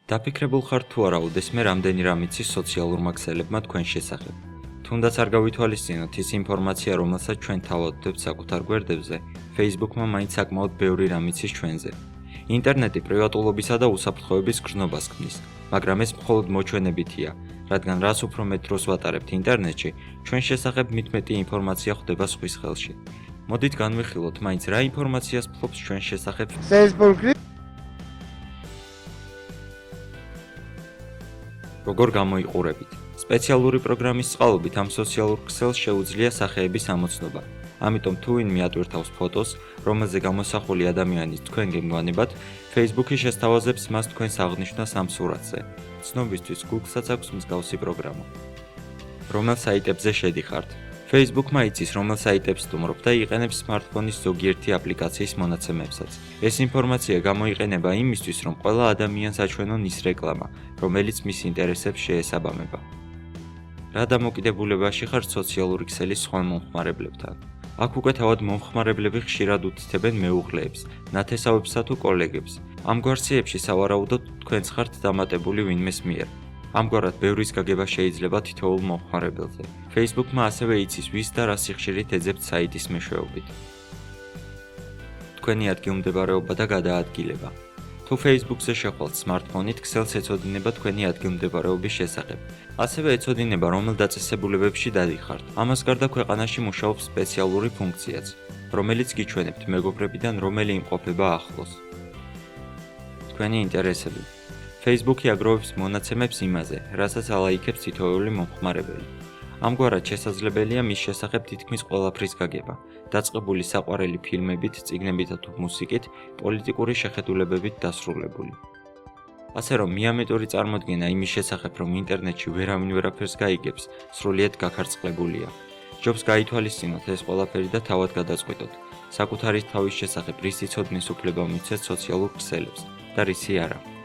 დაფიქრებულ ხართ თუ არა უდესმე რამდენი რამ იცის სოციალურმა ქსელებმა თქვენ შესახებ. თუნდაც არ გავითვალისწინოთ ის ინფორმაცია, რომელსაც ჩვენ თავად ვდებთ საკუთარ გვერდებზე, Facebook-მა მაინც საკმაოდ ბევრი რამ იცის ჩვენზე. ინტერნეტი პრივატულობისა და უსაფრთხოების გრძნობას ქმნის, მაგრამ ეს მხოლოდ მოჩვენებითია, რადგან რაც უფრო მეტ დროს ვატარებთ ინტერნეტში, ჩვენ შესახებ მით მეტი ინფორმაცია ხვდება სხვის ხელში. მოდით განვიხილოთ, მაინც რა ინფორმაციას ფლობს ჩვენ შესახებ Facebook-ი როგორ გამოიყურებით. სპეციალური პროგრამის წყალობით ამ სოციალურ ქსელს შეუძლია სახეების ამოცნობა. ამიტომ თუ ვინმე ატვირთავს ფოტოს, რომელზე გამოსახული ადამიანის თქვენ გემგვანებათ, Facebook-ი შესთავაზებს მას თქვენს აღნიშვნას ამ სურათზე. ცნობისთვის Google-საც აქვს მსგავსი პროგრამა. რომელ საიტებზე შედიხართ? Facebook-მა იცის, რომელ საიტებს სტუმრობ და იყენებს smartphone-ის ზოგიერთი აპლიკაციის მონაცემებსაც. ეს ინფორმაცია გამოიყენება იმისთვის, რომ ყველა ადამიანს აჩვენონ ის რეკლამა, რომელიც მის ინტერესებს შეესაბამება. რა დამოკიდებულებაში ხარ სოციალური ქსელის სხვა მომხმარებლებთან? აქ უკვე თავად მომხმარებლები ხშირად უთითებენ მეუღლეებს, ნათესავებსა თუ კოლეგებს. ამგვარ სიებში სავარაუდოდ თქვენც ხართ დამატებული ვინმეს მიერ. ამგვარად ბევრის გაგება შეიძლება თითოეულ მომხმარებელზე. Facebook-მა ასევე იცის, ვის და რა სიხშირით ეძებთ საიტის მეშვეობით. თქვენი ადგილმდებარეობა და გადაადგილება. თუ Facebook-ზე შეხვალთ smartphone-ით, ქსელს ეცოდინება თქვენი ადგილმდებარეობის შესახებ. ასევე ეცოდინება, რომელ დაწესებულებებში დადიხართ. ამას გარდა ქვეყანაში მუშაობს სპეციალური ფუნქციაც, რომელიც გიჩვენებთ მეგობრებიდან რომელი იმყოფება ახლოს. თქვენი ინტერესები. Facebook-ი აგროვებს მონაცემებს იმაზე, რასაც ალაიქებს თითოეული მომხმარებელი. ამგვარად შესაძლებელია მის შესახებ თითქმის ყველაფრის გაგება, დაწყებული საყვარელი ფილმებით, წიგნებით თუ მუსიკით, პოლიტიკური შეხედულებებით დასრულებული. ასე რომ მიამეტური წარმოდგენა იმის შესახებ, რომ ინტერნეტში ვერავინ ვერაფერს გაიგებს, სრულიად გაქარწყლებულია. ჯობს გაითვალისწინოთ ეს ყველაფერი და თავად გადაწყვიტოთ, საკუთარი თავის შესახებ რის იცოდნის უფლება მიცეთ სოციალურ ქსელებს და რისი არა.